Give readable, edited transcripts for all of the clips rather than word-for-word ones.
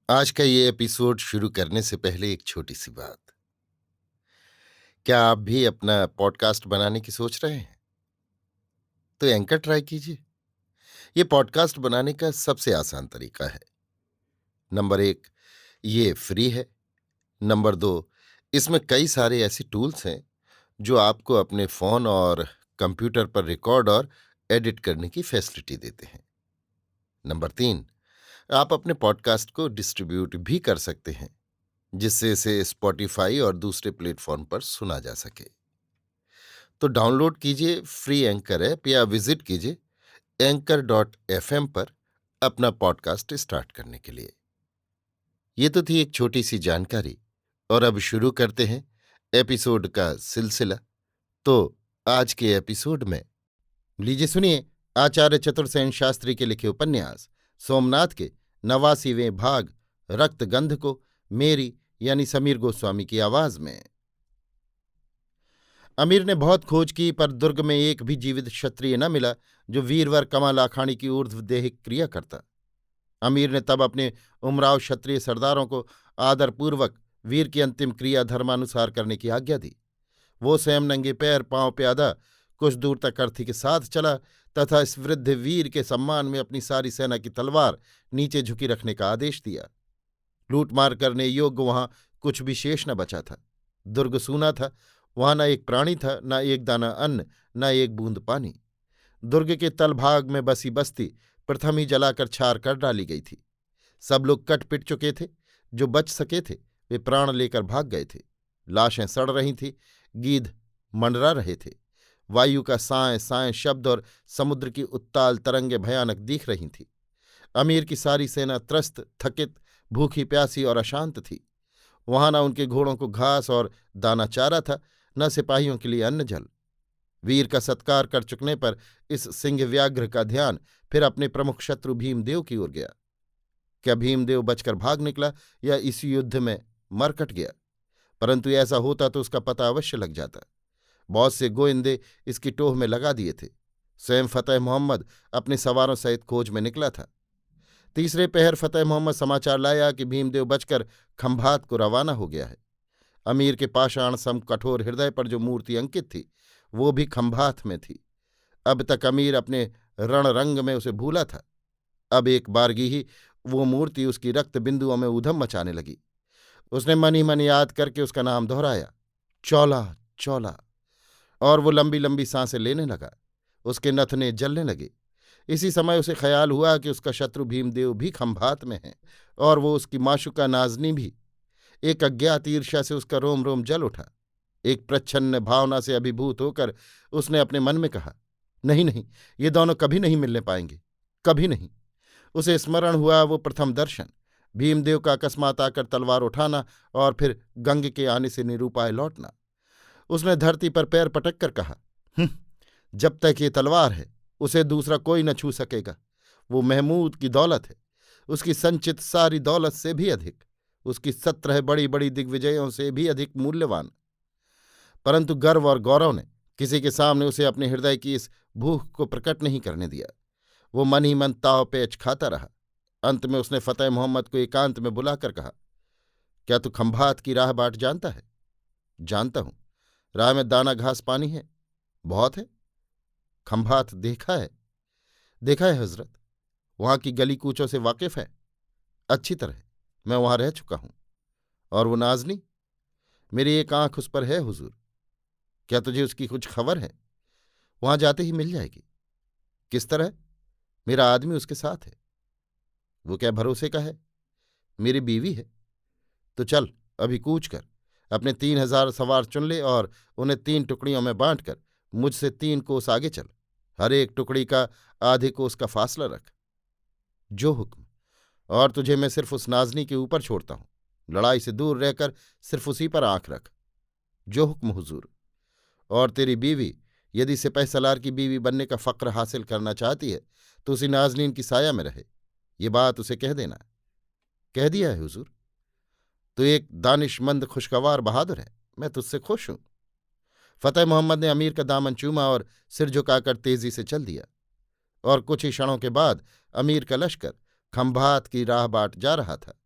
आज का ये एपिसोड शुरू करने से पहले एक छोटी सी बात। क्या आप भी अपना पॉडकास्ट बनाने की सोच रहे हैं? तो एंकर ट्राई कीजिए। ये पॉडकास्ट बनाने का सबसे आसान तरीका है। नंबर 1, ये फ्री है। नंबर 2, इसमें कई सारे ऐसे टूल्स हैं जो आपको अपने फ़ोन और कंप्यूटर पर रिकॉर्ड और एडिट करने की फैसिलिटी देते हैं। नंबर 3, आप अपने पॉडकास्ट को डिस्ट्रीब्यूट भी कर सकते हैं, जिससे इसे स्पॉटिफाई और दूसरे प्लेटफॉर्म पर सुना जा सके। तो डाउनलोड कीजिए फ्री एंकर ऐप या विजिट कीजिए anchor.fm पर अपना पॉडकास्ट स्टार्ट करने के लिए। ये तो थी एक छोटी सी जानकारी, और अब शुरू करते हैं एपिसोड का सिलसिला। तो आज के एपिसोड में लीजिए सुनिए आचार्य चतुर्सेन शास्त्री के लिखे उपन्यास सोमनाथ के 89वें भाग रक्तगंध को मेरी यानी समीर गोस्वामी की आवाज में। अमीर ने बहुत खोज की, पर दुर्ग में एक भी जीवित क्षत्रिय न मिला जो वीरवर कमाल आखाणी की ऊर्ध्वदेहिक क्रिया करता। अमीर ने तब अपने उमराव क्षत्रिय सरदारों को आदरपूर्वक वीर की अंतिम क्रिया धर्मानुसार करने की आज्ञा दी। वो स्वयं नंगे पैर पांव प्यादा कुछ दूर तक अर्थी के साथ चला तथा इस वृद्ध वीर के सम्मान में अपनी सारी सेना की तलवार नीचे झुकी रखने का आदेश दिया। लूटमार करने योग्य वहां कुछ भी शेष न बचा था। दुर्ग सूना था। वहां न एक प्राणी था, न एक दाना अन्न, न एक बूंद पानी। दुर्ग के तलभाग में बसी बस्ती प्रथम ही जलाकर छार कर डाली गई थी। सब लोग कट पिट चुके थे। जो बच सके थे वे प्राण लेकर भाग गए थे। लाशें सड़ रही थीं, गीध मंडरा रहे थे। वायु का साए साए शब्द और समुद्र की उत्ताल तरंगें भयानक दिख रही थीं। अमीर की सारी सेना त्रस्त, थकित, भूखी प्यासी और अशांत थी। वहां न उनके घोड़ों को घास और दाना चारा था, न सिपाहियों के लिए अन्न जल। वीर का सत्कार कर चुकने पर इस सिंह व्याघ्र का ध्यान फिर अपने प्रमुख शत्रु भीमदेव की ओर गया। क्या भीमदेव बचकर भाग निकला या इस युद्ध में मरकट गया? परंतु ऐसा होता तो उसका पता अवश्य लग जाता। बहुत से गोइंदे इसकी टोह में लगा दिए थे। स्वयं फतेह मोहम्मद अपने सवारों सहित खोज में निकला था। तीसरे पहर फतेह मोहम्मद समाचार लाया कि भीमदेव बचकर खंभात को रवाना हो गया है। अमीर के पाषाण सम कठोर हृदय पर जो मूर्ति अंकित थी वो भी खंभात में थी। अब तक अमीर अपने रणरंग में उसे भूला था। अब एक बारगी ही वो मूर्ति उसकी रक्त बिंदुओं में ऊधम मचाने लगी। उसने मन ही मन याद करके उसका नाम दोहराया, चौला चौला। और वो लंबी लंबी सांसें लेने लगा। उसके नथने जलने लगे। इसी समय उसे ख्याल हुआ कि उसका शत्रु भीमदेव भी खंभात में है और वो उसकी माशुका नाजनी भी। एक अज्ञात ईर्ष्या से उसका रोम रोम जल उठा। एक प्रच्छन्न भावना से अभिभूत होकर उसने अपने मन में कहा, नहीं नहीं, ये दोनों कभी नहीं मिलने पाएंगे, कभी नहीं। उसे स्मरण हुआ वो प्रथम दर्शन, भीमदेव का अकस्मात आकर तलवार उठाना और फिर गंग के आने से निरूपाय लौटना। उसने धरती पर पैर पटक कर कहा, जब तक ये तलवार है उसे दूसरा कोई न छू सकेगा। वो महमूद की दौलत है, उसकी संचित सारी दौलत से भी अधिक, उसकी 17 बड़ी बड़ी दिग्विजयों से भी अधिक मूल्यवान। परंतु गर्व और गौरव ने किसी के सामने उसे अपने हृदय की इस भूख को प्रकट नहीं करने दिया। वो मन ही मन ताव पेच खाता रहा। अंत में उसने फतेह मोहम्मद को एकांत में बुलाकर कहा, क्या तू खंभात की राह बाट जानता है? जानता हूं। राह में दाना घास पानी है? बहुत है। खंभात देखा है? देखा है हजरत। वहां की गली कूचों से वाकिफ है? अच्छी तरह। मैं वहां रह चुका हूं। और वो नाजनी? मेरी एक आंख उस पर है हुजूर। क्या तुझे उसकी कुछ खबर है? वहां जाते ही मिल जाएगी। किस तरह? मेरा आदमी उसके साथ है। वो क्या भरोसे का है? मेरी बीवी है। तो चल अभी कूच कर अपने 3,000 सवार चुन ले और उन्हें 3 टुकड़ियों में बांटकर मुझसे 3 कोस आगे चल। हर एक टुकड़ी का आधे कोस का फासला रख। जो हुक्म। और तुझे मैं सिर्फ उस नाजनी के ऊपर छोड़ता हूं। लड़ाई से दूर रहकर सिर्फ उसी पर आंख रख। जो हुक्म हुजूर। और तेरी बीवी यदि सिपह सलार की बीवी बनने का फक्र हासिल करना चाहती है तो उसी नाजनीन की साया में रहे। ये बात उसे कह देना। कह दिया है हुजूर। तो एक दानिशमंद खुशगवार बहादुर है। मैं तुझसे खुश हूं। फतेह मोहम्मद ने अमीर का दामन चूमा और सिर झुकाकर तेजी से चल दिया। और कुछ ही क्षणों के बाद अमीर का लश्कर खंभात की राह बाट जा रहा था।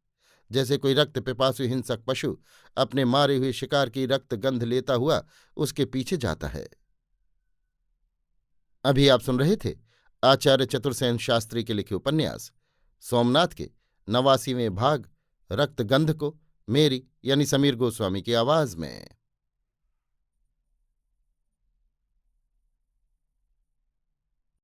जैसे कोई रक्त पिपासु हिंसक पशु अपने मारे हुए शिकार की रक्त गंध लेता हुआ उसके पीछे जाता है। अभी आप सुन रहे थे आचार्य चतुर्सेन शास्त्री के लिखे उपन्यास सोमनाथ के 89वें भाग रक्तगंध को, मेरी यानी समीर गोस्वामी की आवाज में।